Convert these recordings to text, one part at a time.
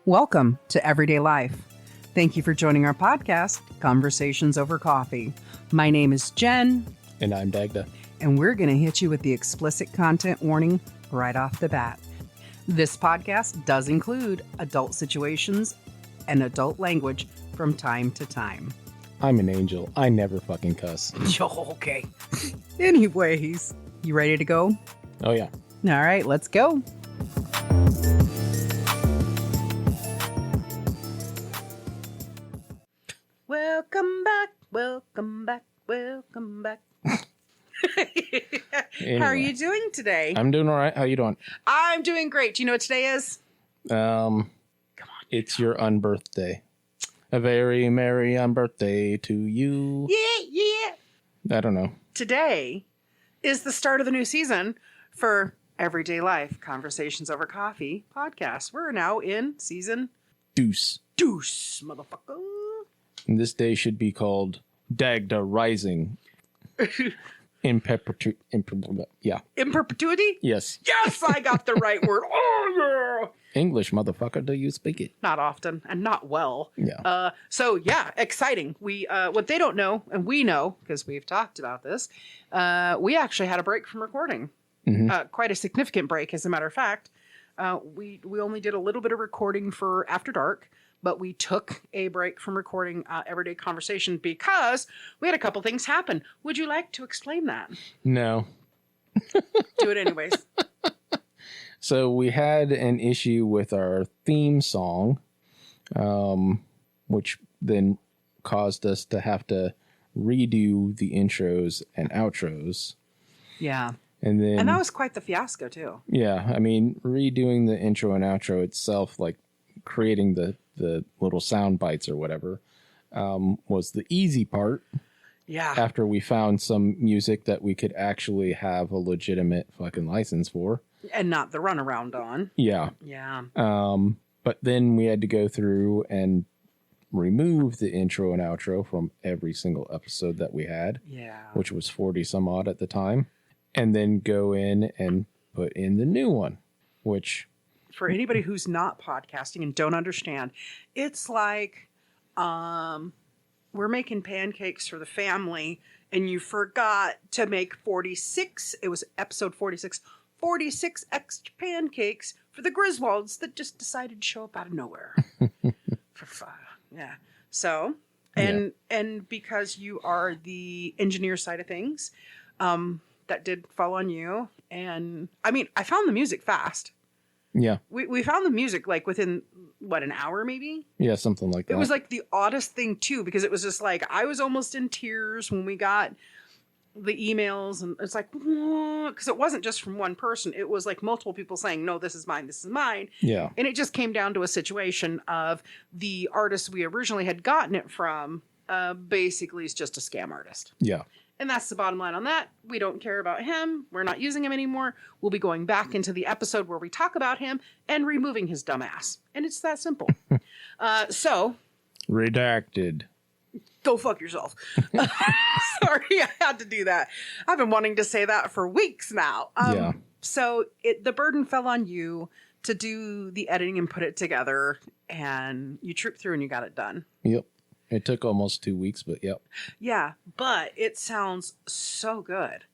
Welcome to Everyday Life. Thank you for joining our podcast, Conversations Over Coffee. My name is Jen. And I'm Dagda. And we're going to hit you with the explicit content warning right off the bat. This podcast does include adult situations and adult language from time to time. I'm an angel. I never fucking cuss. Okay. Anyways, you ready to go? Oh, yeah. All right, let's go. Welcome back, welcome back, welcome back. Anyway, How are you doing today? I'm doing all right. How you doing? I'm doing great. Do you know what today is? Come on. It's your unbirthday. A very merry unbirthday to you. Yeah. I don't know. Today is the start of the new season for Everyday Life, Conversations Over Coffee podcast. We're now in season Deuce. Motherfucker. And this day should be called Dagda Rising. In perpetuity. Yeah. In perpetuity? Yes. Yes, I got the right word. Oh, yeah. English, motherfucker. Do you speak it? Not often and not well. Yeah. So yeah, exciting. We what they don't know, and we know because we've talked about this. We actually had a break from recording. Mm-hmm. Quite a significant break, as a matter of fact. We only did a little bit of recording for After Dark, but we took a break from recording Everyday Conversation because we had a couple things happen. Would you like to explain that? No. Do it anyways. So we had an issue with our theme song, which then caused us to have to redo the intros and outros. Yeah. And that was quite the fiasco too. Yeah, I mean, redoing the intro and outro itself, like creating the little sound bites or whatever, was the easy part. Yeah. After we found some music that we could actually have a legitimate fucking license for. And not the runaround on. Yeah. Yeah. But then we had to go through and remove the intro and outro from every single episode that we had. Yeah. Which was 40 some odd at the time. And then go in and put in the new one, which... For anybody who's not podcasting and don't understand, it's like we're making pancakes for the family and you forgot to make 46. It was episode 46. 46 extra pancakes for the Griswolds that just decided to show up out of nowhere. For fun. Yeah. So, and because you are the engineer side of things, that did fall on you. And I mean, I found the music fast. Yeah. We found the music like within, an hour maybe? Yeah, something like that. It was like the oddest thing too, because it was just like, I was almost in tears when we got the emails, and it's like, because it wasn't just from one person. It was like multiple people saying, no, this is mine, this is mine. Yeah. And it just came down to a situation of the artist we originally had gotten it from basically is just a scam artist. Yeah. And that's the bottom line on that. We don't care about him. We're not using him anymore. We'll be going back into the episode where we talk about him and removing his dumb ass. And it's that simple. So. Redacted. Go fuck yourself. Sorry, I had to do that. I've been wanting to say that for weeks now. Yeah. So the burden fell on you to do the editing and put it together. And you trooped through and you got it done. Yep. It took almost 2 weeks, but yep. Yeah, but it sounds so good.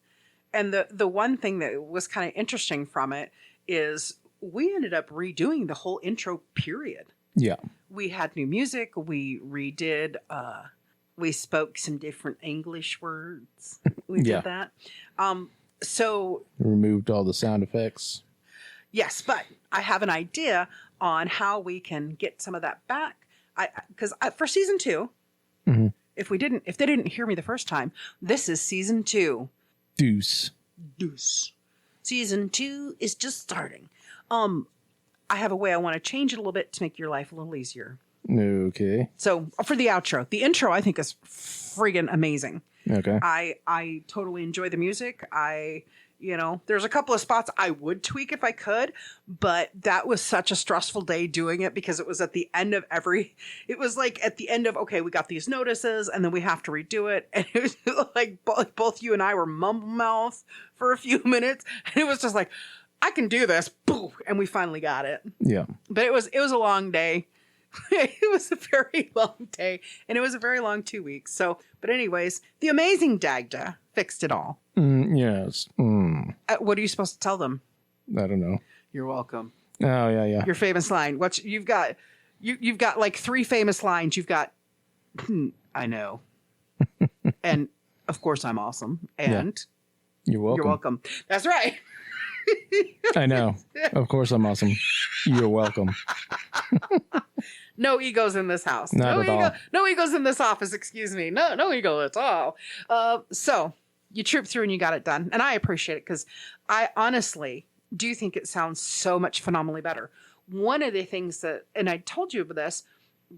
And the one thing that was kind of interesting from it is we ended up redoing the whole intro period. Yeah. We had new music. We redid, we spoke some different English words. We did that. So. Removed all the sound effects. Yes, but I have an idea on how we can get some of that back. Because for season 2, mm-hmm. if they didn't hear me the first time, this is season 2. Deuce. Season 2 is just starting. I have a way I want to change it a little bit to make your life a little easier. Okay. So for the outro, the intro I think is friggin' amazing. Okay. I totally enjoy the music. There's a couple of spots I would tweak if I could, but that was such a stressful day doing it because it was at the end of okay, we got these notices and then we have to redo it. And it was like both you and I were mumble mouth for a few minutes. And it was just like, I can do this. Boom. And we finally got it. Yeah. But it was a long day. It was a very long day. And it was a very long 2 weeks. So, but anyways, the amazing Dagda fixed it all. Yes. What are you supposed to tell them? I don't know. You're welcome. Oh, yeah. Your famous line. You've got like 3 famous lines. You've got, I know. And of course I'm awesome. And You're welcome. You're welcome. That's right. I know. Of course I'm awesome. You're welcome. No egos in this house. Not at all. No egos in this office. Excuse me. No ego at all. So you trooped through and you got it done. And I appreciate it because I honestly do think it sounds so much phenomenally better. One of the things that, and I told you about this,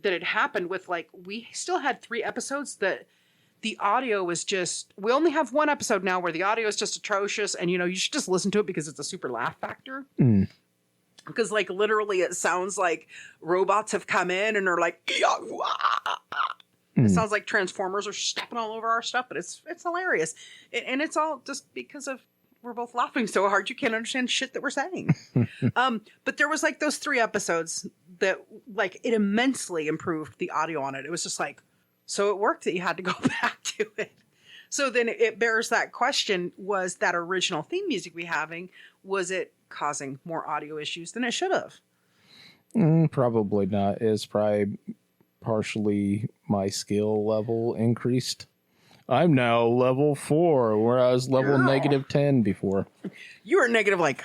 that had happened with like, we still had 3 episodes that the audio was just, we only have 1 episode now where the audio is just atrocious. And, you should just listen to it because it's a super laugh factor. Because like literally it sounds like robots have come in and are like, it sounds like Transformers are stepping all over our stuff, but it's hilarious. And it's all just because of, we're both laughing so hard you can't understand shit that we're saying. But there was like those 3 episodes that like it immensely improved the audio on it. It was just like, so it worked that you had to go back to it. So then it bears that question, was that original theme music we having, was it causing more audio issues than it should have? Probably not. It's probably partially my skill level increased. I'm now level 4, where I was level negative 10 before. You were negative like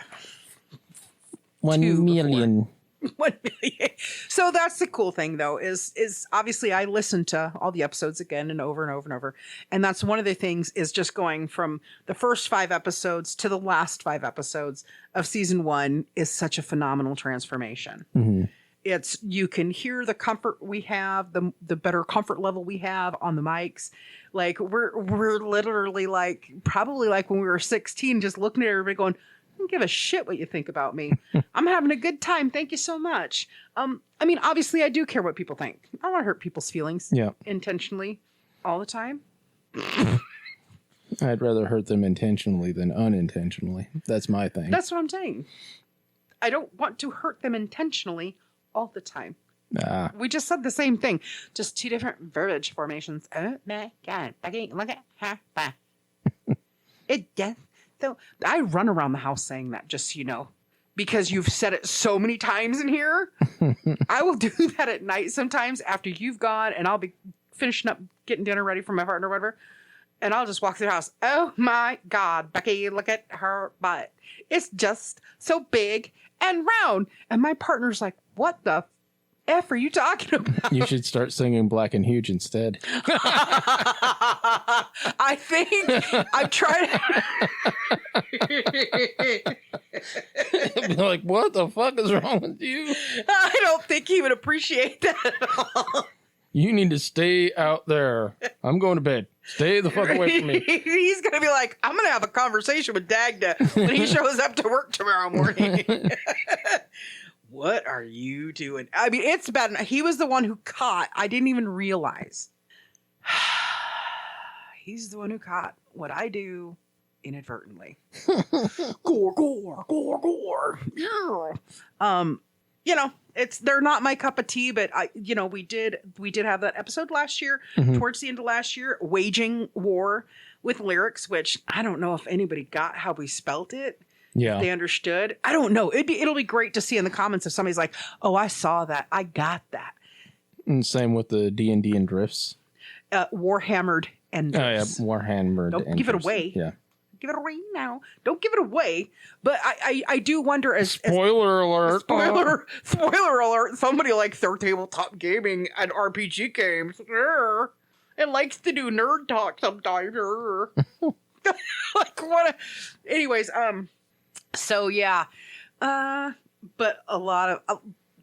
1 million. 1 million. So that's the cool thing, though, is obviously I listened to all the episodes again and over and over and over. And that's one of the things, is just going from the first 5 episodes to the last 5 episodes of season 1 is such a phenomenal transformation. It's, you can hear the comfort we have, the better comfort level we have on the mics. Like we're literally like, probably like when we were 16, just looking at everybody going, I don't give a shit what you think about me. I'm having a good time. Thank you so much. I mean, obviously I do care what people think. I don't want to hurt people's feelings intentionally all the time. I'd rather hurt them intentionally than unintentionally. That's my thing. That's what I'm saying. I don't want to hurt them intentionally all the time. We just said the same thing, just 2 different verbiage formations. Oh my God. Look at her. It does. So I run around the house saying that, just so you know, because you've said it so many times in here. I will do that at night sometimes after you've gone, and I'll be finishing up getting dinner ready for my partner or whatever. And I'll just walk through the house. Oh my God, Becky, look at her butt. It's just so big and round. And my partner's like, what the F are you talking about? You should start singing Black and Huge instead. I think I've tried. Be like, what the fuck is wrong with you? I don't think he would appreciate that at all. You need to stay out there. I'm going to bed. Stay the fuck away from me. He's going to be like, I'm going to have a conversation with Dagda when he shows up to work tomorrow morning. What are you doing? I mean, it's bad. He was the one who caught. I didn't even realize. He's the one who caught what I do inadvertently. Gore, gore, gore, gore. Yeah. They're not my cup of tea, but we did have that episode last year, towards the end of last year, waging war with lyrics, which I don't know if anybody got how we spelt it. Yeah. They understood. I don't know. It'll be great to see in the comments if somebody's like, oh, I saw that. I got that. And same with the D&D and drifts. Warhammered and drifts. Oh, yeah. Warhammered. Don't give it away. Yeah. Give it away now. Don't give it away. But I do wonder Spoiler alert. Spoiler alert. Somebody likes their tabletop gaming and RPG games. And likes to do nerd talk sometimes. Like what? Anyways, so yeah. But a lot of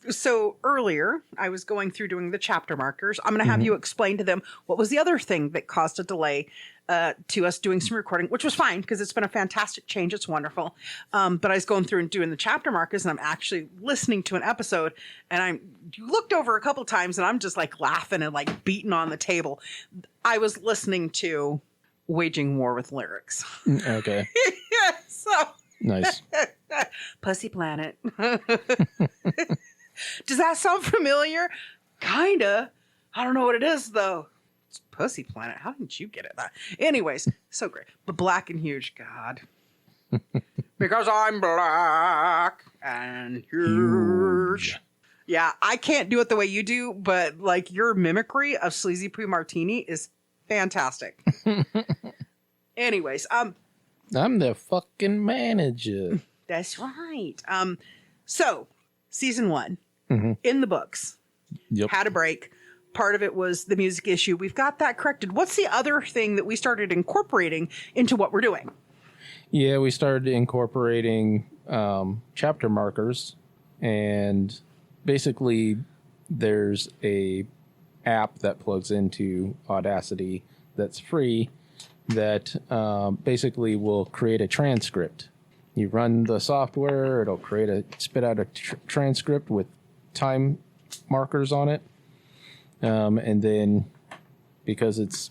so earlier I was going through doing the chapter markers. I'm going to have you explain to them what was the other thing that caused a delay to us doing some recording, which was fine because it's been a fantastic change. It's wonderful. But I was going through and doing the chapter markers, and I'm actually listening to an episode, and you looked over a couple times, and I'm just like laughing and like beating on the table. I was listening to Waging War with Lyrics. Okay. Yeah, so Nice. Pussy Planet. Does that sound familiar? Kinda. I don't know what it is though. It's Pussy Planet. How did you get it? Anyways, so great. But Black and Huge, God. Because I'm black and huge. Yeah, I can't do it the way you do, but like your mimicry of Sleazy Poo Martini is fantastic. Anyways, I'm the fucking manager. That's right. So season 1 in the books. Yep. Had a break. Part of it was the music issue. We've got that corrected. What's the other thing that we started incorporating into what we're doing? Yeah, we started incorporating chapter markers, and basically there's a app that plugs into Audacity that's free that basically will create a transcript. You run the software, it'll spit out a transcript with time markers on it. And then because it's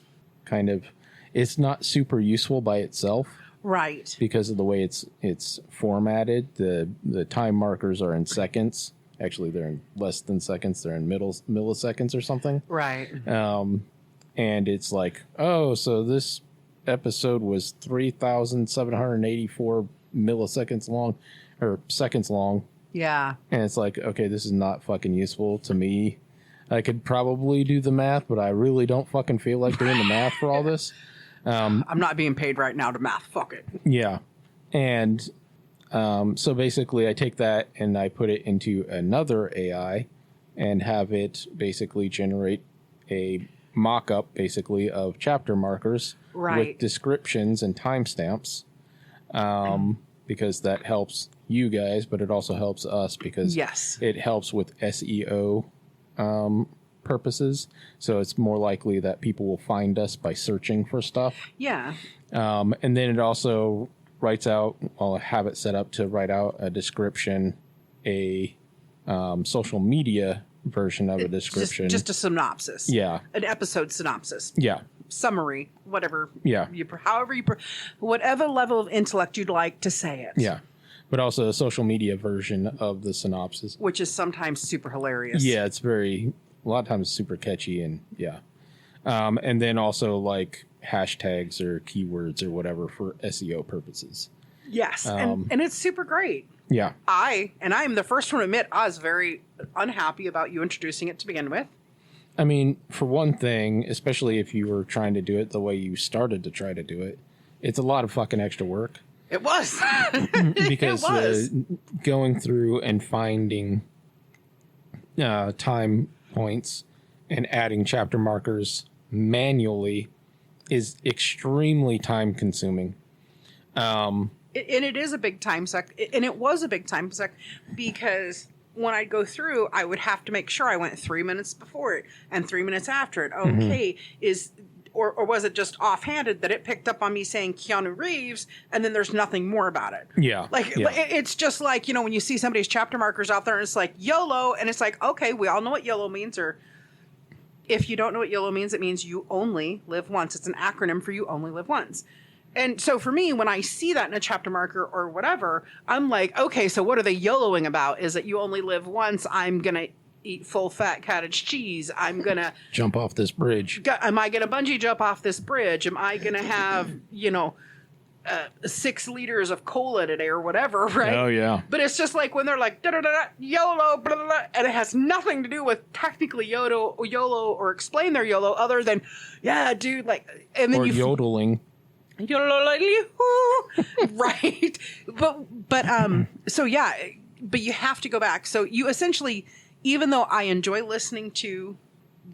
not super useful by itself. Right. Because of the way it's formatted, the time markers are in seconds. Actually, they're in less than seconds. They're in milliseconds or something. Right. And it's like, oh, so this episode was 3,784 milliseconds long, or seconds long. Yeah. And it's like, okay, this is not fucking useful to me. I could probably do the math, but I really don't fucking feel like doing the math for all this. I'm not being paid right now to math. Fuck it. Yeah. And so basically I take that and I put it into another AI and have it basically generate a mock-up basically of chapter markers with descriptions and timestamps, because that helps you guys, but it also helps us because it helps with SEO purposes. So it's more likely that people will find us by searching for stuff. Yeah. And then it also writes out, I'll have it set up to write out a description, a social media version of a description. Just a synopsis. Yeah. An episode synopsis. Yeah. Summary, whatever. Yeah. Whatever level of intellect you'd like to say it. Yeah. But also a social media version of the synopsis. Which is sometimes super hilarious. Yeah, it's a lot of times super catchy and yeah. And then also like hashtags or keywords or whatever for SEO purposes. Yes. And it's super great. Yeah. I am the first one to admit I was very unhappy about you introducing it to begin with. I mean, for one thing, especially if you were trying to do it the way you started to try to do it, it's a lot of fucking extra work. It was. Because it was. Going through and finding time points and adding chapter markers manually is extremely time consuming. And it is a big time suck. And it was a big time suck because when I'd go through, I would have to make sure I went 3 minutes before it and 3 minutes after it. Okay, or was it just offhanded that it picked up on me saying Keanu Reeves and then there's nothing more about it? Yeah. It's just like, when you see somebody's chapter markers out there and it's like YOLO, and it's like, okay, we all know what YOLO means, or if you don't know what YOLO means, it means you only live once. It's an acronym for you only live once. And so for me, when I see that in a chapter marker or whatever, I'm like, okay, so what are they YOLOing about? Is that you only live once? I'm going to eat full fat cottage cheese. I'm going to jump off this bridge. Am I going to bungee jump off this bridge? Am I going to have, 6 liters of cola today or whatever, right? Oh, yeah. But it's just like when they're like, da-da-da-da, YOLO, blah, blah, blah, and it has nothing to do with technically YOLO or explain their YOLO other than, yeah, dude, like, and then or yodeling. Right. But so yeah, but you have to go back. So you essentially, even though I enjoy listening to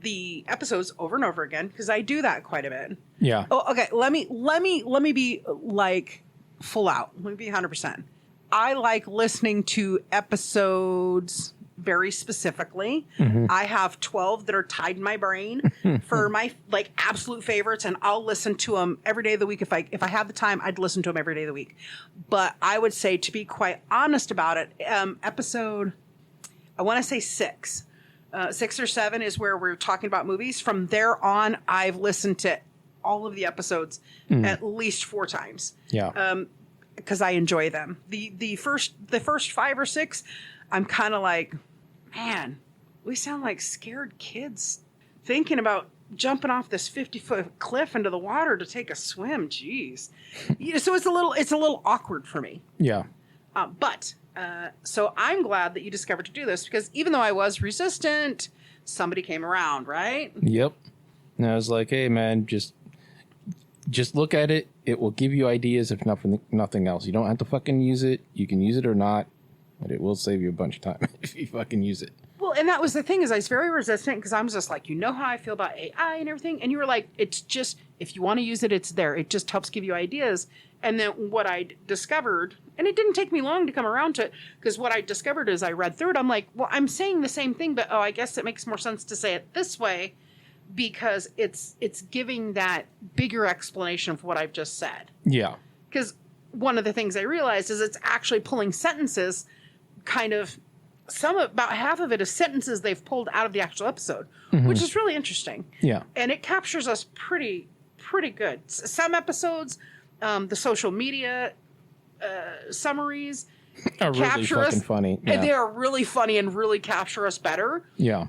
the episodes over and over again, because I do that quite a bit. Yeah. Oh, okay. Let me be like full out. Let me be 100%. I like listening to episodes very specifically. Mm-hmm. I have 12 that are tied in my brain for my like absolute favorites, and I'll listen to them every day of the week. If I have the time, I'd listen to them every day of the week. But I would say, to be quite honest about it, episode, I want to say 6. 6 or 7 is where we're talking about movies. From there on, I've listened to all of the episodes at least 4 times. Yeah. because I enjoy them. The first 5 or 6, I'm kind of like, man, we sound like scared kids thinking about jumping off this 50-foot cliff into the water to take a swim. Jeez. So it's a little awkward for me. Yeah. So I'm glad that you discovered to do this, because even though I was resistant, somebody came around, right? Yep. And I was like, hey man, just look at it. It will give you ideas, if nothing else. You don't have to fucking use it. You can use it or not, but it will save you a bunch of time if you fucking use it. Well, and that was the thing, is I was very resistant, because I was just like, you know how I feel about AI and everything? And you were like, it's just, if you want to use it, it's there. It just helps give you ideas. And then what I discovered, and it didn't take me long to come around to it, because what I discovered is I read through it. I'm like, well, I'm saying the same thing, but I guess it makes more sense to say it this way, because it's giving that bigger explanation of what I've just said. Yeah. Because one of the things I realized is it's actually pulling sentences, kind of, about half of it is sentences they've pulled out of the actual episode, which is really interesting. Yeah. And it captures us pretty good. Some episodes, the social media summaries are really capture fucking us funny. Yeah. And they are really funny and really capture us better. Yeah.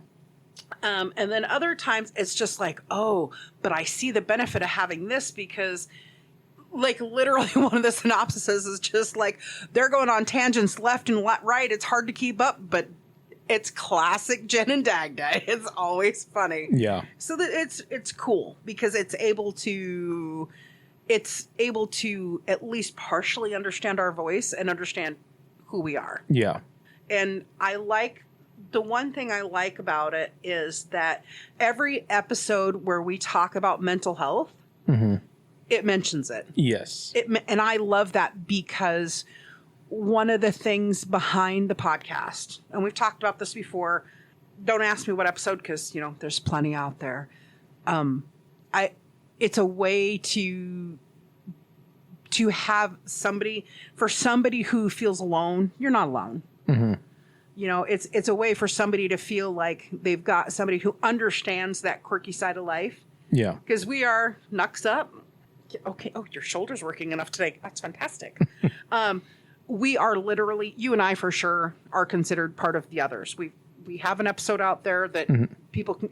And then other times it's just like, oh, but I see the benefit of having this, because like literally one of the synopsises is just like, they're going on tangents left and right. It's hard to keep up, but it's classic Jen and Dagda. It's always funny. Yeah. So that it's cool, because it's able to at least partially understand our voice and understand who we are. Yeah. And the one thing I like about it is that every episode where we talk about mental health, it mentions it. Yes. And I love that, because one of the things behind the podcast, and we've talked about this before, don't ask me what episode, because, there's plenty out there. It's a way to have somebody who feels alone. You're not alone. It's a way for somebody to feel like they've got somebody who understands that quirky side of life. Yeah. Because we are knucks up. Okay. Oh, your shoulder's working enough today. That's fantastic. We are literally, you and I for sure are considered part of the others. We have an episode out there that people can,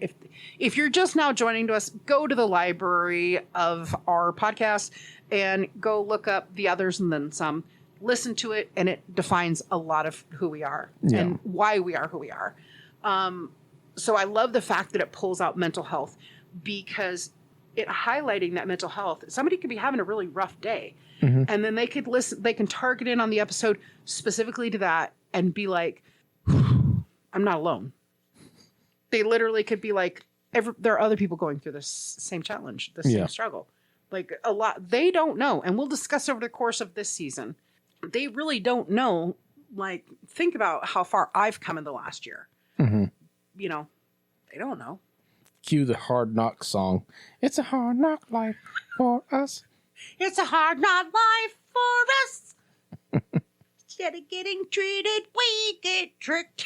if you're just now joining to us, go to the library of our podcast and go look up the others and then some. Listen to it, and it defines a lot of who we are and why we are who we are. So I love the fact that it pulls out mental health, because it highlighting that mental health. Somebody could be having a really rough day, and then they could listen. They can target in on the episode specifically to that and be like, "I'm not alone." They literally could be like, "There are other people going through this same challenge, this same struggle." Like a lot, they don't know, and we'll discuss over the course of this season. They really don't know. Like, think about how far I've come in the last year. They don't know. Cue the Hard Knock song. It's a hard knock life for us. It's a hard knock life for us. Instead of getting treated, we get tricked.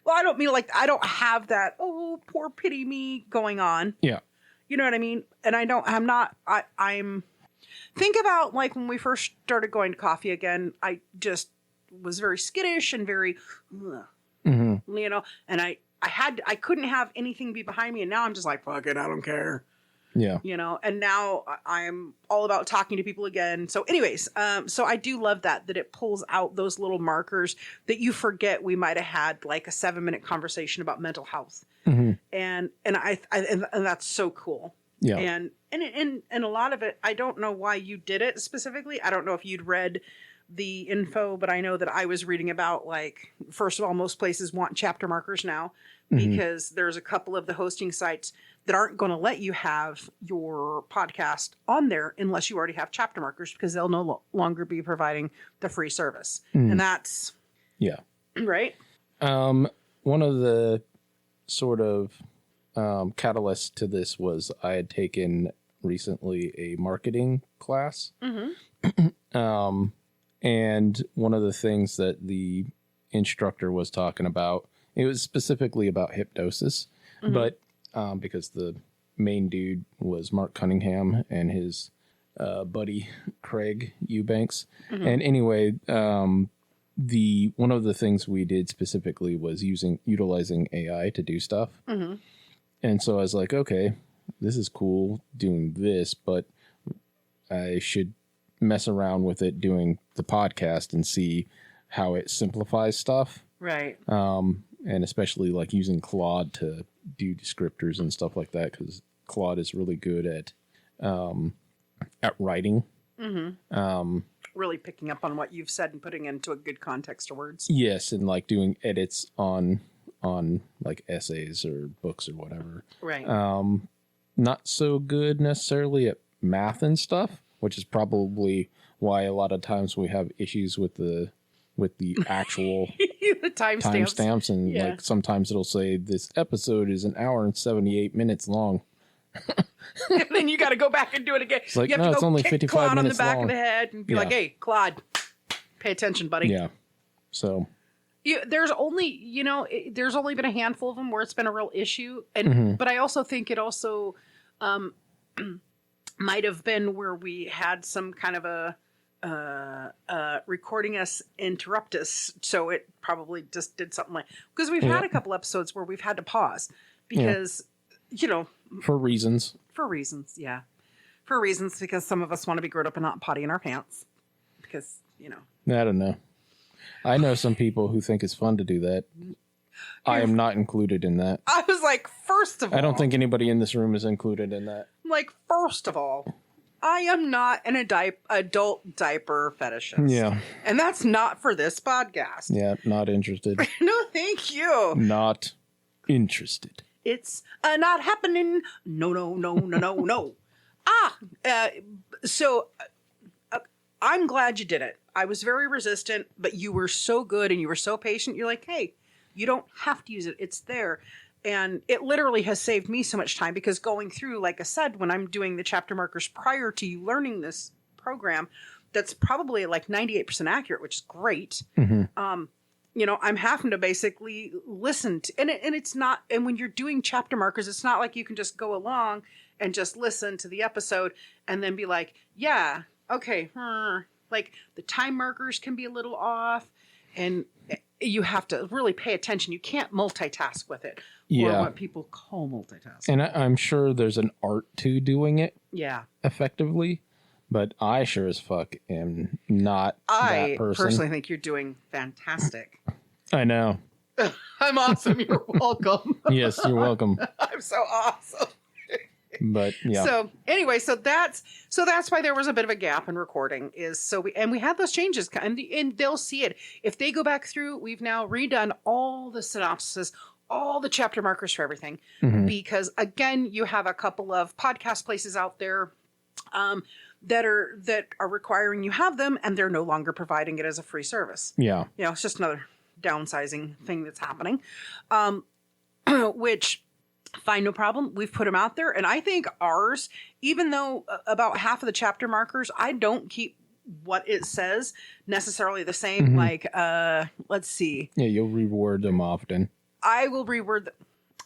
Well, I don't mean like, I don't have that, oh, poor pity me going on. Yeah. You know what I mean? And I'm think about like when we first started going to coffee again, I just was very skittish and very, and I couldn't have anything be behind me. And now I'm just like, fuck it, I don't care. Yeah. And now I'm all about talking to people again. So anyways, so I do love that it pulls out those little markers that you forget we might have had like a 7-minute conversation about mental health. And that's so cool. Yeah. And a lot of it, I don't know why you did it specifically. I don't know if you'd read the info, but I know that I was reading about, like, first of all, most places want chapter markers now because there's a couple of the hosting sites that aren't going to let you have your podcast on there unless you already have chapter markers, because they'll no longer be providing the free service. And that's right. One of the sort of catalyst to this was I had taken recently a marketing class. And one of the things that the instructor was talking about, it was specifically about hypnosis, but because the main dude was Mark Cunningham and his buddy Craig Eubanks. And anyway, one of the things we did specifically was utilizing AI to do stuff. And so I was like, okay, this is cool doing this, but I should mess around with it doing the podcast and see how it simplifies stuff. Right. And especially like using Claude to do descriptors and stuff like that, because Claude is really good at writing. Really picking up on what you've said and putting into a good context of words. Yes, and like doing edits on like essays or books or whatever. Right. Not so good necessarily at math and stuff, which is probably why a lot of times we have issues with the actual the timestamps. And like sometimes it'll say this episode is an hour and 78 minutes long. And then you got to go back and do it again. It's like, you have no, to it's go only kick 55 Claude minutes on the back long. of the head and be like, hey, Claude, pay attention, buddy. Yeah. So there's only been a handful of them where it's been a real issue. And but I also think it also might have been where we had some kind of a recording us interrupt us, so it probably just did something like, because we've had a couple episodes where we've had to pause because for reasons because some of us want to be grown up and not potty in our pants because I don't know. I know some people who think it's fun to do that. I am not included in that. I was like, first of all, I don't think anybody in this room is included in that. Like, first of all, I am not an adult diaper fetishist. Yeah. And that's not for this podcast. Yeah, not interested. No, thank you. Not interested. It's not happening. No. So I'm glad you did it. I was very resistant, but you were so good and you were so patient. You're like, hey, you don't have to use it. It's there. And it literally has saved me so much time because going through, like I said, when I'm doing the chapter markers prior to you learning this program, that's probably like 98% accurate, which is great. I'm having to basically listen to, and it's not, and when you're doing chapter markers, it's not like you can just go along and just listen to the episode and then be like, yeah, okay. Like the time markers can be a little off and you have to really pay attention. You can't multitask with it. Yeah. Or what people call multitasking. And I'm sure there's an art to doing it. Yeah. Effectively. But I sure as fuck am not that person. I personally think you're doing fantastic. I know. I'm awesome. You're welcome. Yes, you're welcome. I'm so awesome. But yeah. So anyway, so that's why there was a bit of a gap in recording we had those changes and they'll see it. If they go back through, we've now redone all the synopsis, all the chapter markers for everything, because again, you have a couple of podcast places out there that are requiring you have them and they're no longer providing it as a free service. Yeah. It's just another downsizing thing that's happening. Which fine, no problem. We've put them out there. And I think ours, even though about half of the chapter markers, I don't keep what it says necessarily the same. Like, let's see. Yeah, you'll reword them often. I will reword them.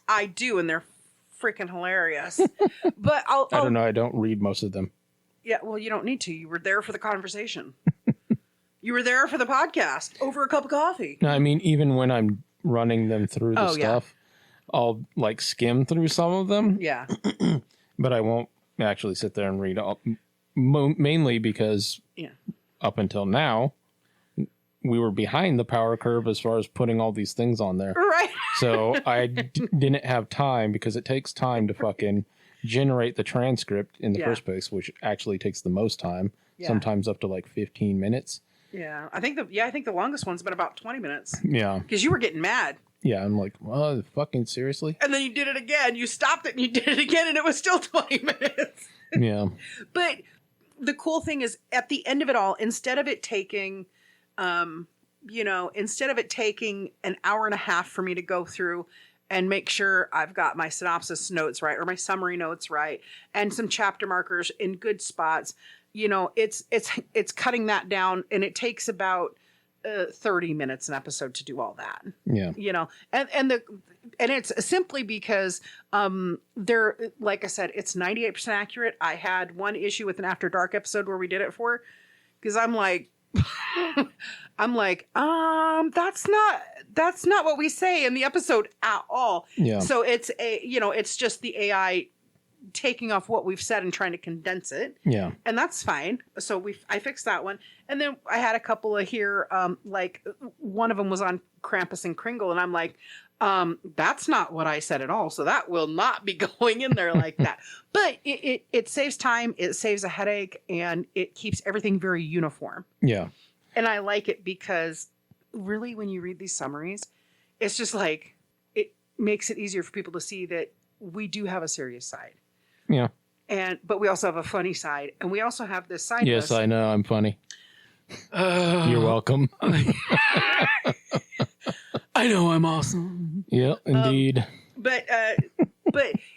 I do, and they're freaking hilarious. But I don't know. I don't read most of them. Yeah, well, you don't need to. You were there for the conversation. You were there for the podcast over a cup of coffee. No, I mean, even when I'm running them through the stuff, I'll like skim through some of them. Yeah. But I won't actually sit there and read all, mainly because up until now, we were behind the power curve as far as putting all these things on there. Right. So I didn't have time because it takes time to fucking generate the transcript in the first place, which actually takes the most time, sometimes up to like 15 minutes. Yeah. I think the longest one's been about 20 minutes. Yeah. Because you were getting mad. Yeah, I'm like, well, fucking seriously? And then you did it again. You stopped it and you did it again and it was still 20 minutes. Yeah. But the cool thing is at the end of it all, instead of it taking an hour and a half for me to go through and make sure I've got my synopsis notes right or my summary notes right and some chapter markers in good spots, it's cutting that down and it takes about 30 minutes an episode to do all that. Yeah. You know, and it's simply because they're, like I said, it's 98% accurate. I had one issue with an After Dark episode where we did it for, because I'm like, that's not what we say in the episode at all. Yeah. So it's just the AI taking off what we've said and trying to condense it. Yeah. And that's fine. So I fixed that one. And then I had a couple of here, like one of them was on Krampus and Kringle. And I'm like, that's not what I said at all. So that will not be going in there like that. But it saves time. It saves a headache, and it keeps everything very uniform. Yeah. And I like it because really when you read these summaries, it's just like, it makes it easier for people to see that we do have a serious side. Yeah. But we also have a funny side, and we also have this side. Yes, I know. I'm funny. You're welcome. I know I'm awesome. Yeah, indeed. But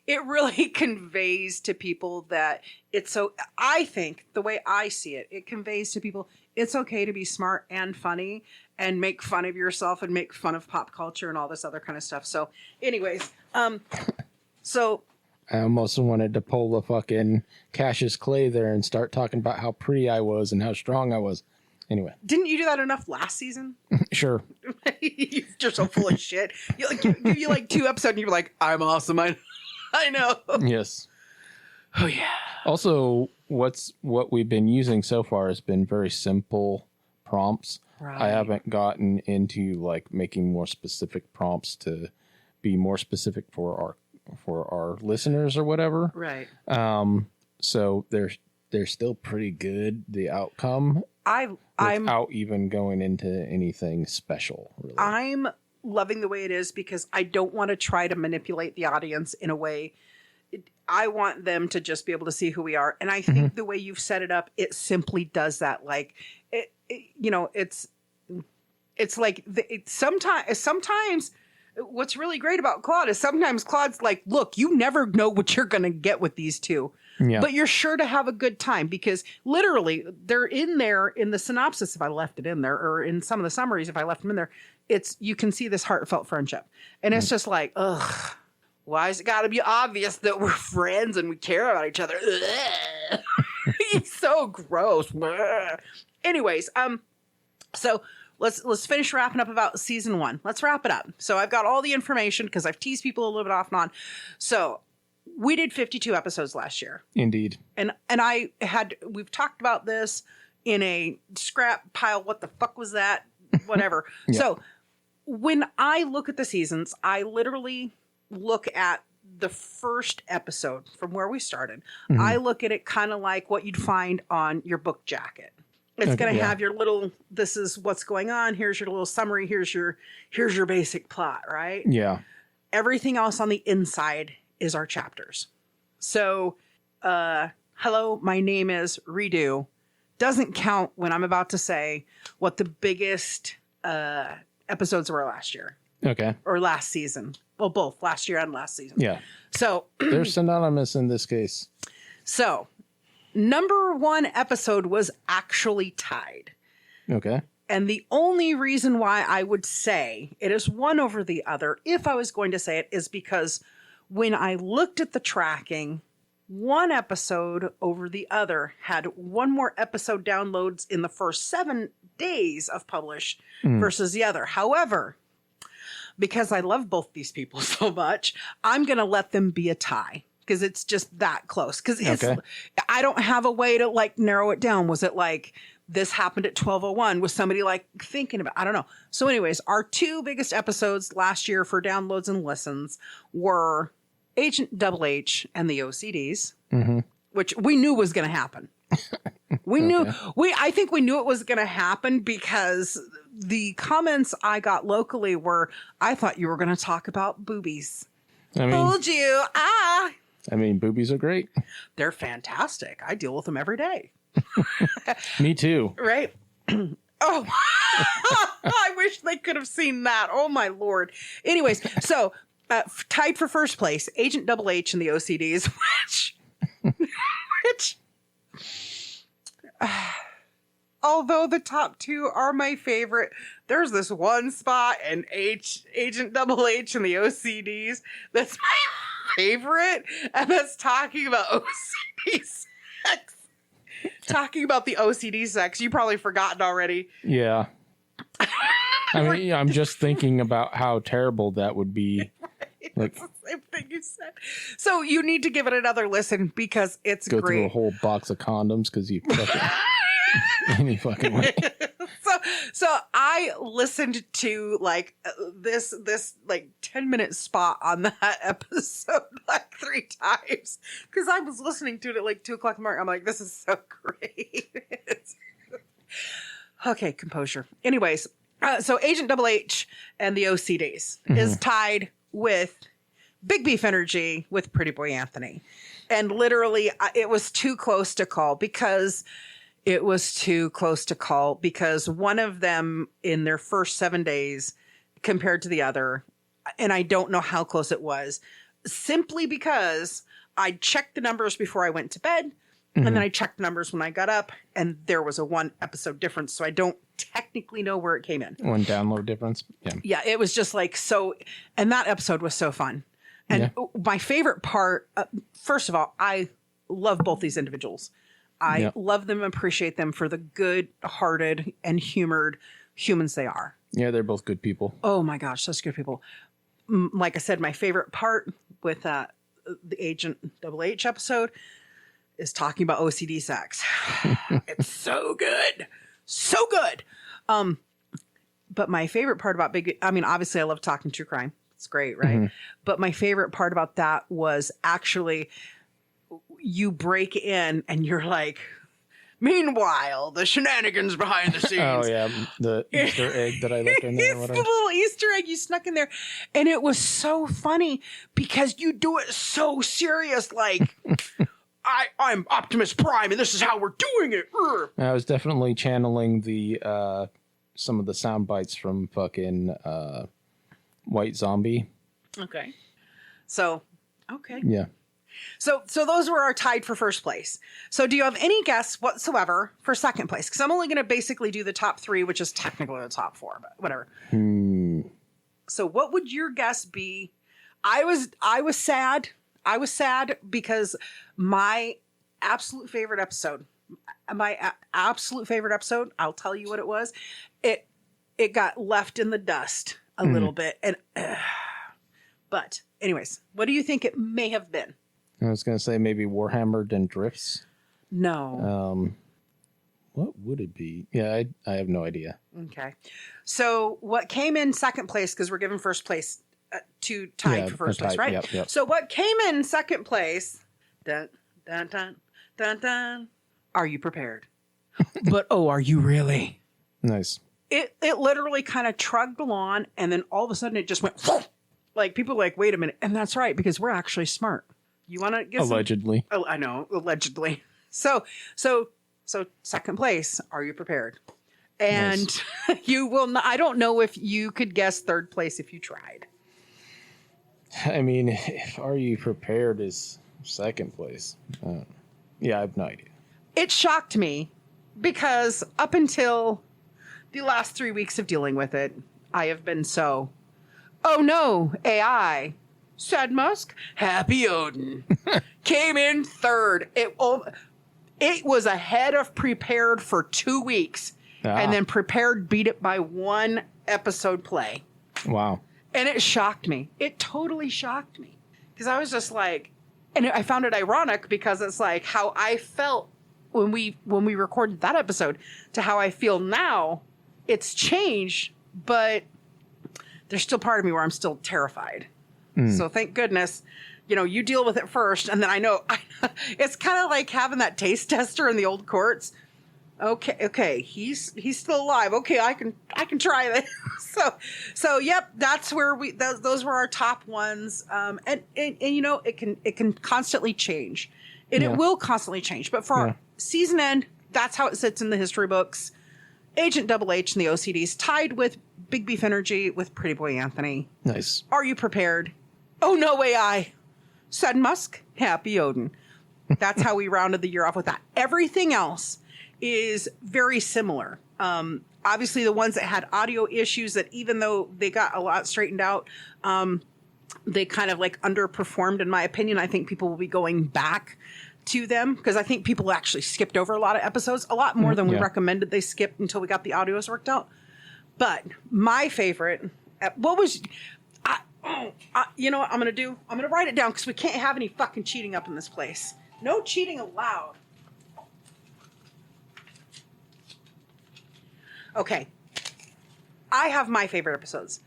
it really conveys to people that it's so. I think the way I see it, it conveys to people it's okay to be smart and funny and make fun of yourself and make fun of pop culture and all this other kind of stuff. So, anyways, so. I almost wanted to pull the fucking Cassius Clay there and start talking about how pretty I was and how strong I was. Anyway. Didn't you do that enough last season? Sure. You're so full of shit. You like 2 episodes and you're like, I'm awesome. I know. Yes. Oh, yeah. Also, what we've been using so far has been very simple prompts. Right. I haven't gotten into like making more specific prompts to be more specific for our listeners or whatever. Right. So they're still pretty good, the outcome. I'm without even going into anything special, really. I'm loving the way it is because I don't want to try to manipulate the audience in a way. I want them to just be able to see who we are. And I think the way you've set it up, it simply does that. Like, it's like sometimes what's really great about Claude is sometimes Claude's like, look, you never know what you're going to get with these two. Yeah. But you're sure to have a good time because literally they're in there in the synopsis. If I left it in there, or in some of the summaries, if I left them in there, you can see this heartfelt friendship. And it's just like, ugh, why has it got to be obvious that we're friends and we care about each other? It's so gross. Anyways, so let's finish wrapping up about season 1. Let's wrap it up. So I've got all the information because I've teased people a little bit off and on. So we did 52 episodes last year. Indeed. And we've talked about this in a scrap pile. What the fuck was that? Whatever. Yeah. So when I look at the seasons, I literally look at the first episode from where we started. Mm-hmm. I look at it kind of like what you'd find on your book jacket. It's going to have your little, this is what's going on. Here's your little summary. Here's your basic plot, right? Yeah. Everything else on the inside is our chapters. So, hello, my name is Redo. Doesn't count when I'm about to say what the biggest episodes were last year. Okay. Or last season. Well, both last year and last season. Yeah. So they're synonymous in this case. So, number 1 episode was actually tied. Okay. And the only reason why I would say it is one over the other, if I was going to say it, is because when I looked at the tracking, one episode over the other had one more episode downloads in the first 7 days of publish versus the other. However, because I love both these people so much, I'm going to let them be a tie because it's just that close. Because I don't have a way to like narrow it down. Was it like this happened at 12:01? Was somebody like thinking about? I don't know. So, anyways, our 2 biggest episodes last year for downloads and listens were Agent Double H and the OCDs, which we knew was going to happen. I think we knew it was going to happen because the comments I got locally were, I thought you were going to talk about boobies. Told you. I mean, boobies are great. They're fantastic. I deal with them every day. Me too. Right? Oh, I wish they could have seen that. Oh, my Lord. Anyways, so tied for first place, Agent Double H and the OCDs, which although the top two are my favorite, there's this one spot in Agent Double H and the OCDs that's my favorite, and that's talking about OCD sex. Talking about the OCD sex. You probably forgotten already. Yeah. I mean, I'm just thinking about how terrible that would be. Right. Like, That's the same thing you said. So you need to give it another listen because it's go great. through a whole box of condoms because you fucking any fucking way. So I listened to like this like 10-minute spot on that episode like 3 times because I was listening to it at like 2:00 in the morning. I'm like, this is so great. Okay, composure. Anyways, so Agent Double H and the OCDs is tied with Big Beef Energy with Pretty Boy Anthony. And literally, it was too close to call because one of them in their first 7 days compared to the other, and I don't know how close it was, simply because I checked the numbers before I went to bed. And then I checked the numbers when I got up, and there was a 1 episode difference. So I don't technically know where it came in. 1 download difference. Yeah. Yeah, it was just like so. And that episode was so fun. And my favorite part, first of all, I love both these individuals. I love them and appreciate them for the good-hearted and humored humans they are. Yeah, they're both good people. Oh my gosh, such good people. Like I said, my favorite part with the Agent Double H episode is talking about OCD sex. It's so good. So good. But my favorite part about obviously I love talking true crime. It's great, right? But my favorite part about that was actually you break in and you're like, meanwhile, the shenanigans behind the scenes. Oh, yeah. The Easter egg that I left in there. It's the little Easter egg you snuck in there. And it was so funny because you do it so serious. Like, I'm Optimus Prime and this is how we're doing it. I was definitely channeling some of the sound bites from fucking White Zombie. Okay. So, okay. Yeah. So those were our tied for first place. So do you have any guess whatsoever for second place? Because I'm only going to basically do the top 3, which is technically the top 4, but whatever. So what would your guess be? I was sad. I was sad because my absolute favorite episode, I'll tell you what it was. It got left in the dust a little bit. And but anyways, what do you think it may have been? I was going to say maybe Warhammered and Drifts. No. What would it be? Yeah, I have no idea. Okay. So what came in second place, because we're giving first place tied for first place, right? Yep. So what came in second place, dun, dun, dun, dun, dun, are you prepared? But, are you really? Nice. It literally kind of trugged along, and then all of a sudden it just went, like, people were like, wait a minute. And that's right, because we're actually smart. You want to get allegedly? Oh, I know, allegedly. So second place. Are you prepared? And nice. You will not. I don't know if you could guess third place if you tried. I mean, if Are You Prepared is second place. Yeah, I have no idea. It shocked me because up until the last 3 weeks of dealing with it, I have been so, oh no, AI. Said Musk, Happy Odin came in third. It was ahead of Prepared for 2 weeks, and then Prepared beat it by 1 episode play. Wow! And it shocked me. It totally shocked me because I was just like, and I found it ironic because it's like how I felt when we recorded that episode to how I feel now. It's changed, but there's still part of me where I'm still terrified. So thank goodness, you deal with it first. And then I know it's kind of like having that taste tester in the old courts. Okay. He's still alive. Okay. I can try that. So yep, that's where those were our top ones. And it can constantly change and it will constantly change. But for our season end, that's how it sits in the history books. Agent Double H and the OCDs tied with Big Beef Energy with Pretty Boy Anthony. Nice. Are you prepared? Oh, no AI. Said Musk, Happy Odin. That's how we rounded the year off with that. Everything else is very similar. Obviously, the ones that had audio issues, that even though they got a lot straightened out, they kind of like underperformed, in my opinion. I think people will be going back to them because I think people actually skipped over a lot of episodes, a lot more than we recommended they skip until we got the audios worked out. But my favorite, what was, you know what I'm going to do? I'm going to write it down because we can't have any fucking cheating up in this place. No cheating allowed. Okay. I have my favorite episodes.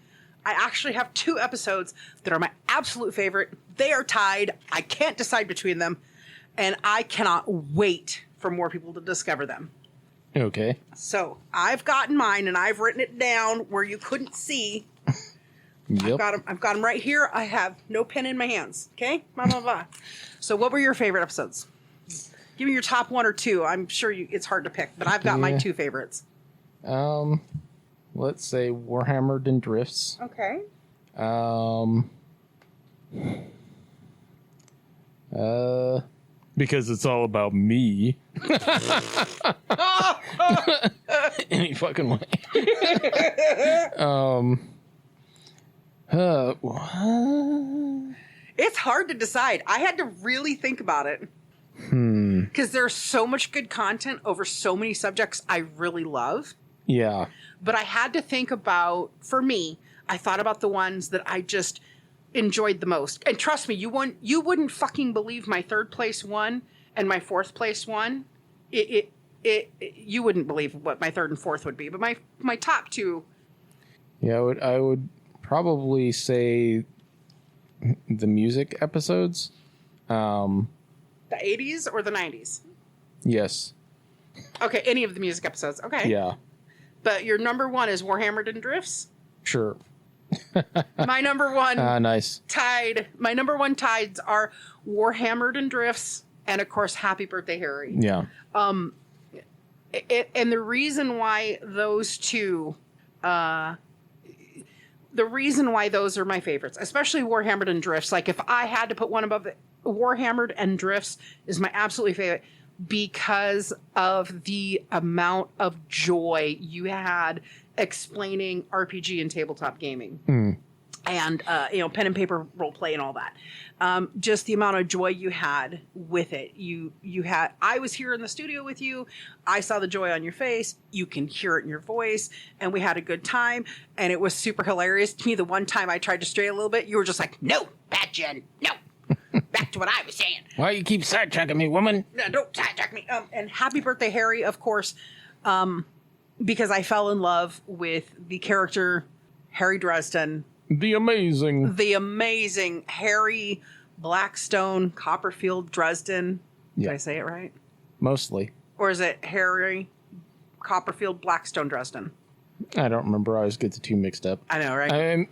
I actually have 2 episodes that are my absolute favorite. They are tied. I can't decide between them. And I cannot wait for more people to discover them. Okay. So I've gotten mine and I've written it down where you couldn't see. Yep. I've got them right here. I have no pen in my hands. Okay? Blah, blah, blah. So what were your favorite episodes? Give me your top 1 or 2. I'm sure it's hard to pick, but I've got my 2 favorites. Let's say Warhammered and Drifts. Okay. Because it's all about me. Any fucking way. It's hard to decide. I had to really think about it. Because there's so much good content over so many subjects I really love. Yeah. But I had to think about, for me, I thought about the ones that I just enjoyed the most. And trust me, you wouldn't fucking believe my 3rd place one and my 4th place one. You wouldn't believe what my 3rd and 4th would be. But my top 2. Yeah, I would probably say the music episodes. The 80s or the 90s? Yes. Okay, any of the music episodes. Okay. Yeah. But your number 1 is Warhammered and Drifts? Sure. My number 1 nice. tied. My number 1 tides are Warhammered and Drifts, and of course, Happy Birthday, Harry. Yeah. And the reason why those 2, the reason why those are my favorites, especially Warhammered and Drifts. Like if I had to put one above it, Warhammered and Drifts is my absolutely favorite because of the amount of joy you had explaining RPG and tabletop gaming. And, pen and paper role play and all that. Just the amount of joy you had with it. I was here in the studio with you. I saw the joy on your face. You can hear it in your voice. And we had a good time. And it was super hilarious. To me, the one time I tried to stray a little bit, you were just like, no, bad Jen, no. Back to what I was saying. Why you keep sidetracking me, woman? No, don't sidetrack me. And Happy Birthday, Harry, of course, because I fell in love with the character Harry Dresden. The amazing Harry Blackstone Copperfield Dresden. Did I say it right? Mostly. Or is it Harry Copperfield Blackstone Dresden? I don't remember. I always get the 2 mixed up. I know, right?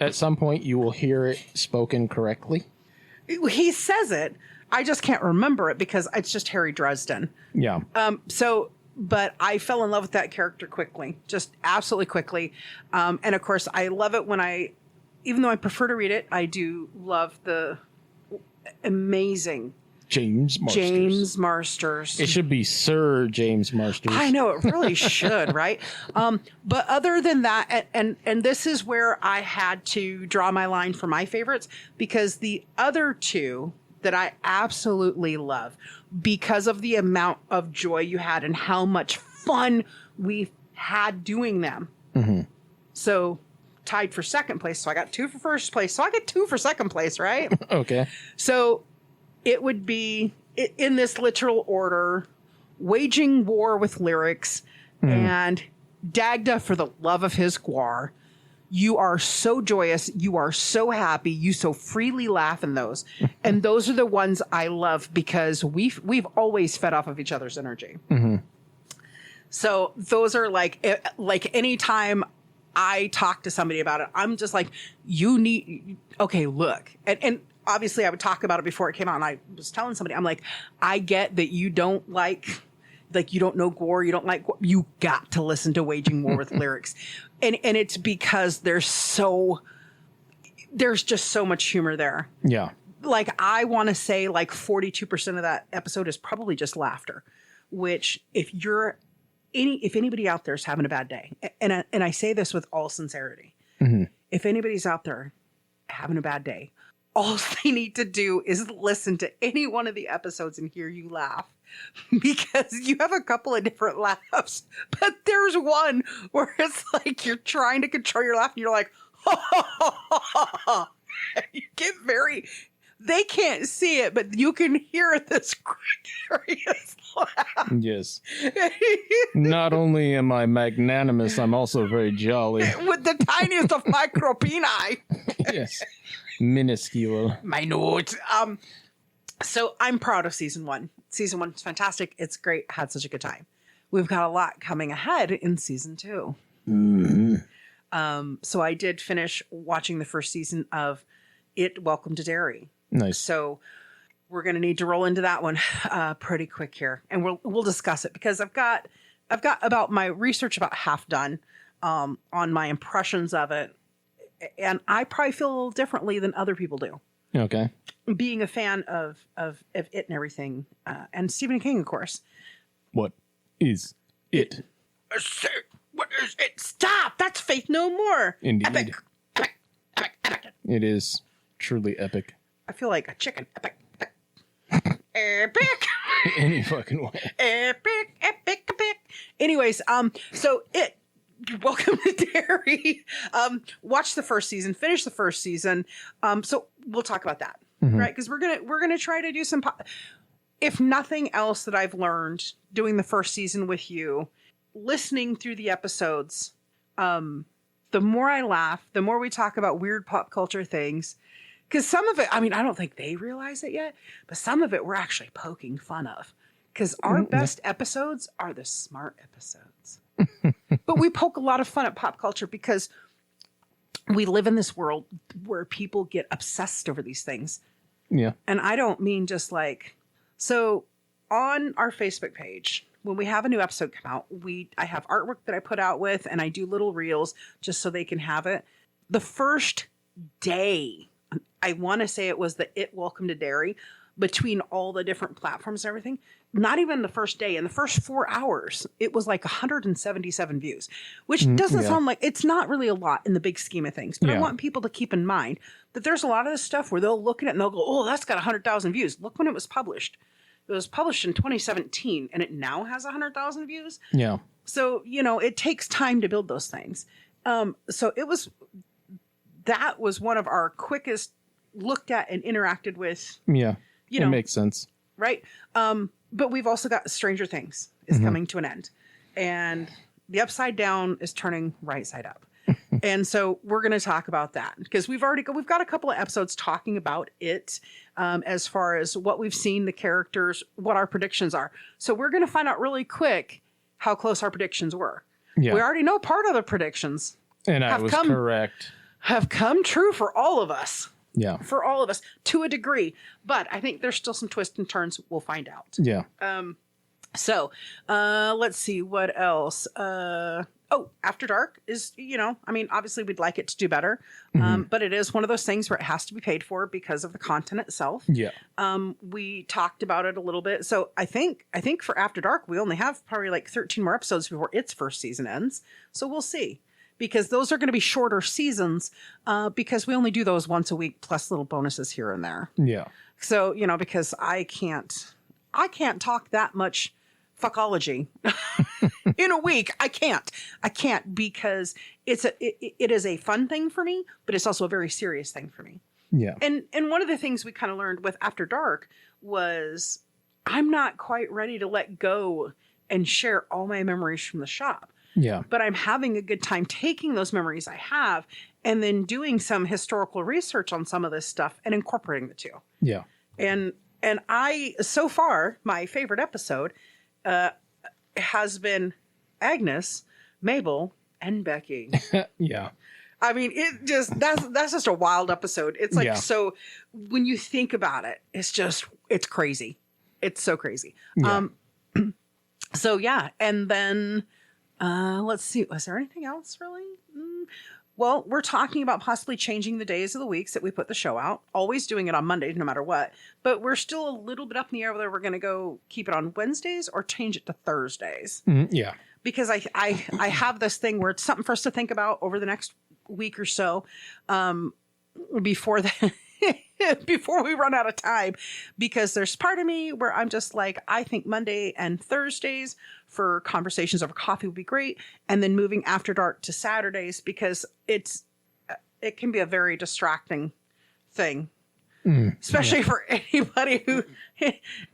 At some point, you will hear it spoken correctly. He says it. I just can't remember it because it's just Harry Dresden. Yeah. But I fell in love with that character quickly, just absolutely quickly. And of course, I love it when even though I prefer to read it, I do love the amazing James Marsters. It should be Sir James Marsters. I know, it really should, right? But other than that, and this is where I had to draw my line for my favorites, because the other 2 that I absolutely love, because of the amount of joy you had and how much fun we had doing them. Mm-hmm. So tied for 2nd place. So I got 2 for 1st place. So I get 2 for 2nd place, right? Okay. So it would be, in this literal order, Waging War with Lyrics and Dagda for the Love of His Guar. You are so joyous. You are so happy. You so freely laugh in those. And those are the ones I love because we've always fed off of each other's energy. Mm-hmm. So those are like anytime I talk to somebody about it, I'm just like, okay, look. And obviously I would talk about it before it came out. And I was telling somebody, I'm like, I get that you don't you don't know gore. You don't like gore. You got to listen to Waging War with Lyrics. And it's because there's just so much humor there. Yeah. Like, I want to say like 42% of that episode is probably just laughter. which if anybody out there is having a bad day, and I say this with all sincerity, if anybody's out there having a bad day, all they need to do is listen to any one of the episodes and hear you laugh, because you have a couple of different laughs, but there's one where it's like you're trying to control your laugh and you're like, you get they can't see it, but you can hear this curious laugh. Yes. Not only am I magnanimous, I'm also very jolly. With the tiniest of micropeni. Yes. Minuscule. Minute. So I'm proud of season 1. Season 1 is fantastic. It's great. Had such a good time. We've got a lot coming ahead in season 2. So I did finish watching the first season of It, Welcome to Derry. Nice. So we're going to need to roll into that one pretty quick here, and we'll discuss it, because I've got about my research about half done on my impressions of it, and I probably feel a little differently than other people do. Okay. Being a fan of it and everything, and Stephen King, of course. What is it? What is it? Stop! That's Faith No More. Indeed. Epic. Epic. It is truly epic. I feel like a chicken. Epic. Epic. Any fucking way. Epic. Anyways, so Welcome to Derry. Watch the first season, finish the first season. So we'll talk about that, right? Because we're gonna try to do some. If nothing else that I've learned doing the first season with you, listening through the episodes, the more I laugh, the more we talk about weird pop culture things. Because some of it, I mean, I don't think they realize it yet, but some of it we're actually poking fun of. Because our best episodes are the smart episodes. But we poke a lot of fun at pop culture because we live in this world where people get obsessed over these things. Yeah. And I don't mean just like, so on our Facebook page, when we have a new episode come out, I have artwork that I put out with, and I do little reels just so they can have it. The first day, I want to say it was the It Welcome to Derry, between all the different platforms and everything, not even the first day, in the first 4 hours, it was like 177 views, which doesn't sound like, it's not really a lot in the big scheme of things. But I want people to keep in mind that there's a lot of this stuff where they'll look at it and they'll go, oh, that's got 100,000 views. Look when it was published. It was published in 2017 and it now has 100,000 views. Yeah. So, it takes time to build those things. So that was one of our quickest looked at and interacted with. Yeah. It makes sense. Right. But we've also got Stranger Things is coming to an end, and the Upside Down is turning right side up. And so we're going to talk about that because we've got a couple of episodes talking about it, as far as what we've seen, the characters, what our predictions are. So we're going to find out really quick how close our predictions were. Yeah. We already know part of the predictions. And I was correct. Have come true for all of us. Yeah. For all of us to a degree. But I think there's still some twists and turns. We'll find out. Yeah. So let's see what else. After Dark is, obviously we'd like it to do better. But it is one of those things where it has to be paid for because of the content itself. Yeah. We talked about it a little bit. So I think for After Dark, we only have probably like 13 more episodes before its first season ends. So we'll see. Because those are going to be shorter seasons, because we only do those once a week plus little bonuses here and there. Yeah. So, because I can't talk that much fuckology in a week. I can't because it is a fun thing for me, but it's also a very serious thing for me. Yeah. And one of the things we kind of learned with After Dark was I'm not quite ready to let go and share all my memories from the shop. Yeah. But I'm having a good time taking those memories I have and then doing some historical research on some of this stuff and incorporating the two. Yeah. And so far, my favorite episode has been Agnes, Mabel, and Becky. Yeah. I mean, that's just a wild episode. It's like, so when you think about it, it's crazy. It's so crazy. Yeah. So yeah. And then, let's see. Was there anything else really? Well, we're talking about possibly changing the days of the weeks that we put the show out. Always doing it on Mondays, no matter what. But we're still a little bit up in the air whether we're going to go keep it on Wednesdays or change it to Thursdays. Yeah. Because I have this thing where it's something for us to think about over the next week or so, before before we run out of time. Because there's part of me where I'm just like, I think Monday and Thursdays for conversations over coffee would be great, and then moving After Dark to Saturdays because it can be a very distracting thing, especially for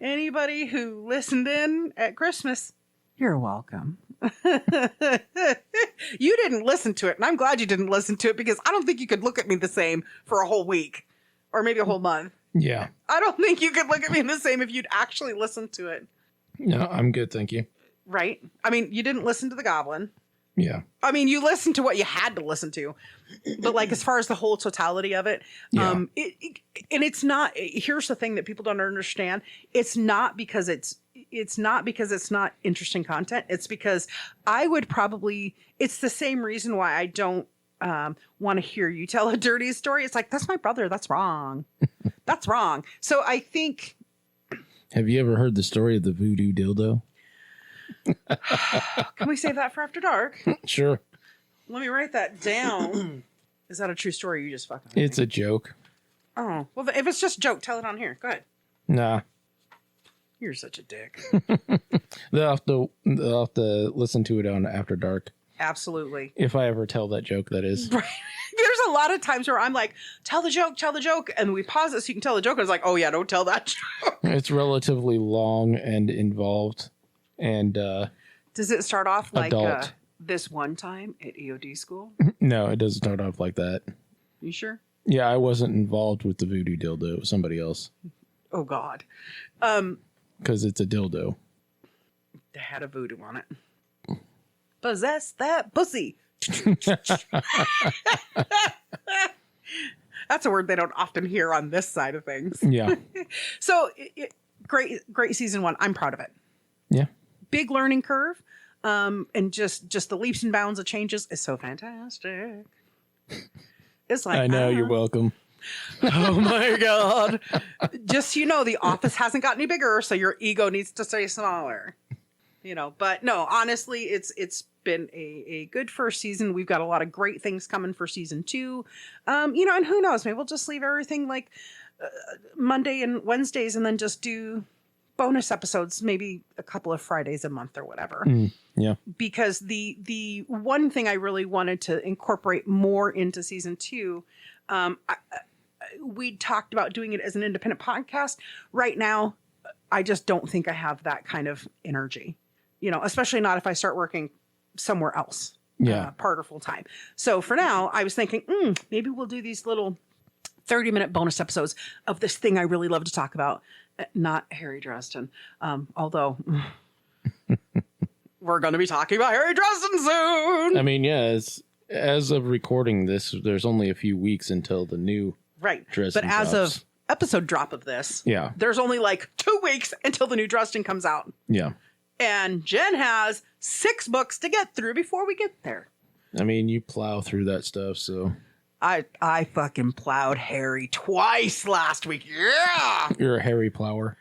anybody who listened in at Christmas. You're welcome. You didn't listen to it, and I'm glad you didn't listen to it because I don't think you could look at me the same for a whole week or maybe a whole month. Yeah. I don't think you could look at me the same if you'd actually listened to it. No, I'm good, thank you. Right? I mean, you didn't listen to The Goblin. Yeah. I mean, you listened to what you had to listen to. But like as far as the whole totality of it, and it's not, here's the thing that people don't understand. It's not because it's not interesting content. It's because it's the same reason why I don't want to hear you tell a dirty story. It's like, that's my brother. That's wrong. That's wrong. So I think. Have you ever heard the story of the voodoo dildo? Can we save that for After Dark? Sure. Let me write that down. Is that a true story? You just fucking. It's a joke. Oh, well, if it's just a joke, tell it on here. Go ahead. Nah. You're such a dick. They'll have to listen to it on After Dark. Absolutely. If I ever tell that joke, that is. Right. There's a lot of times where I'm like, tell the joke. And we pause it so you can tell the joke. And it's like, oh yeah, don't tell that joke. It's relatively long and involved. And does it start off like this one time at EOD school? No, it doesn't start off like that. You sure? Yeah, I wasn't involved with the voodoo dildo. It was somebody else. Oh God. Because it's a dildo. They had a voodoo on it. Possess that pussy. That's a word they don't often hear on this side of things. Yeah. So great season 1. I'm proud of it. Yeah. Big learning curve. And just the leaps and bounds of changes is so fantastic. It's like, I know, you're welcome. Oh my God. Just, The Office hasn't got any bigger, so your ego needs to stay smaller. But no, honestly, it's been a good first season. We've got a lot of great things coming for season 2. And who knows, maybe we'll just leave everything like Monday and Wednesdays and then just do bonus episodes, maybe a couple of Fridays a month or whatever. Yeah. Because the one thing I really wanted to incorporate more into season 2, we talked about doing it as an independent podcast. Right now, I just don't think I have that kind of energy, especially not if I start working somewhere else, part or full time. So for now, I was thinking, maybe we'll do these little 30-minute bonus episodes of this thing I really love to talk about. Not Harry Dresden, although we're going to be talking about Harry Dresden soon. I mean, as of recording this, there's only a few weeks until the new Dresden But as drops. of episode drop of this, yeah, there's only like 2 weeks until the new Dresden comes out. Yeah. And Jen has 6 books to get through before we get there. I mean, you plow through that stuff, so. I fucking plowed Harry twice last week. Yeah. You're a Harry plower.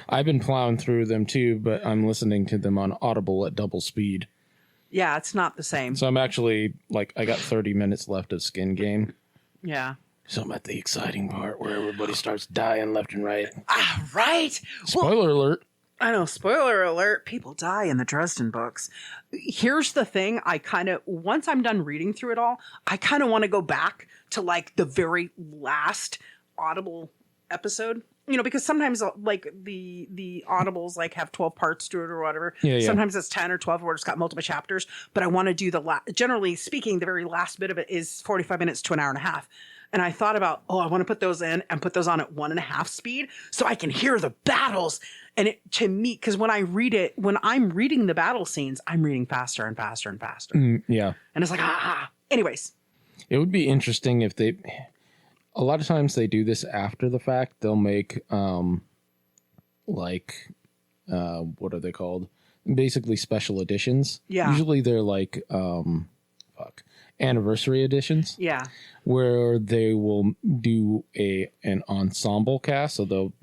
I've been plowing through them too, but I'm listening to them on Audible at double speed. Yeah, it's not the same. So I'm actually I got 30 minutes left of Skin Game. Yeah. So I'm at the exciting part where everybody starts dying left and right. Right. Spoiler alert. I know, spoiler alert, people die in the Dresden books. Here's the thing, once I'm done reading through it all, I kind of want to go back to the very last Audible episode. Because sometimes the Audibles have 12 parts to it or whatever. Yeah. Sometimes it's 10 or 12 where it's got multiple chapters. But I want to do generally speaking, the very last bit of it is 45 minutes to an hour and a half. And I thought about, I want to put those in and put those on at 1.5 speed so I can hear the battles. And to me, because when I'm reading the battle scenes, I'm reading faster and faster and faster. Yeah. And it's like, Anyways. It would be interesting if a lot of times they do this after the fact. They'll make, what are they called? basically special editions. Yeah. Usually they're like anniversary editions. Yeah. Where they will do an ensemble cast, so they'll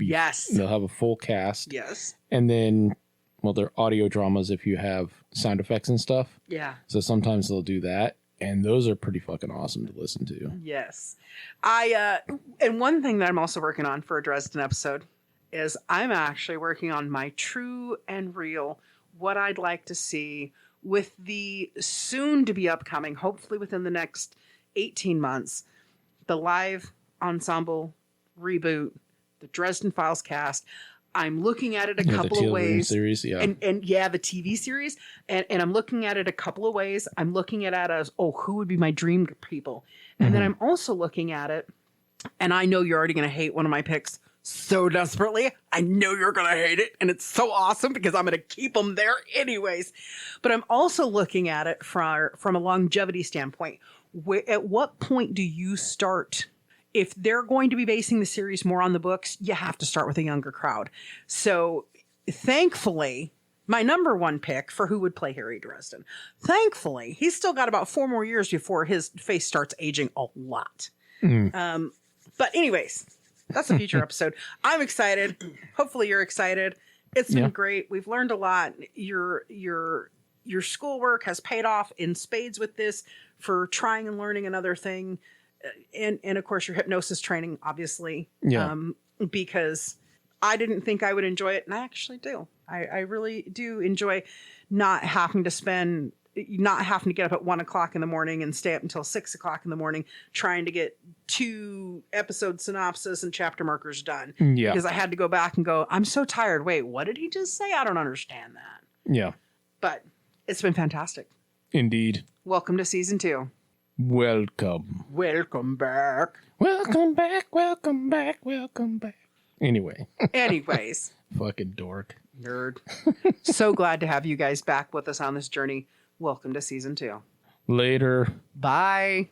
have a full cast. Yes. And then, well, they're audio dramas if you have sound effects and stuff. Yeah. So sometimes they'll do that, and those are pretty fucking awesome to listen to. Yes. And one thing that I'm also working on for a Dresden episode is I'm actually working on my true and real, what I'd like to see with the soon to be upcoming, hopefully within the next 18 months, the live ensemble reboot, the Dresden Files cast. I'm looking at it a couple of ways. Series, yeah. And the TV series. And I'm looking at it a couple of ways. I'm looking at it as, who would be my dream people? And then I'm also looking at it, and I know you're already going to hate one of my picks so desperately. I know you're going to hate it. And it's so awesome because I'm going to keep them there anyways. But I'm also looking at it from a longevity standpoint. At what point do you start? If they're going to be basing the series more on the books, you have to start with a younger crowd. So thankfully, my number one pick for who would play Harry Dresden, thankfully, he's still got about 4 more years before his face starts aging a lot. But anyways, that's a future episode. I'm excited. Hopefully you're excited. It's been great. We've learned a lot. Your schoolwork has paid off in spades with this for trying and learning another thing. And of course your hypnosis training, obviously, because I didn't think I would enjoy it. And I actually do. I really do enjoy not having to get up at 1 o'clock in the morning and stay up until 6 o'clock in the morning trying to get 2 episode synopsis and chapter markers done. Yeah. Because I had to go back and go, I'm so tired. Wait, what did he just say? I don't understand that. Yeah. But it's been fantastic. Indeed. Welcome to season 2. Welcome. Welcome back. Welcome back. Welcome back. Welcome back. Anyways. Fucking dork. Nerd. So glad to have you guys back with us on this journey. Welcome to season 2. Later. Bye.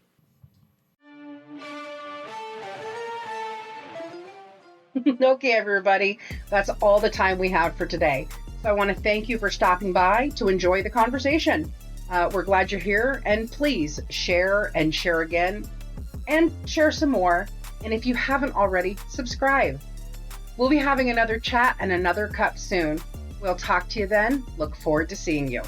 Okay, everybody. That's all the time we have for today. So I want to thank you for stopping by to enjoy the conversation. We're glad you're here, and please share and share again and share some more. And if you haven't already, subscribe. We'll be having another chat and another cup soon. We'll talk to you then. Look forward to seeing you.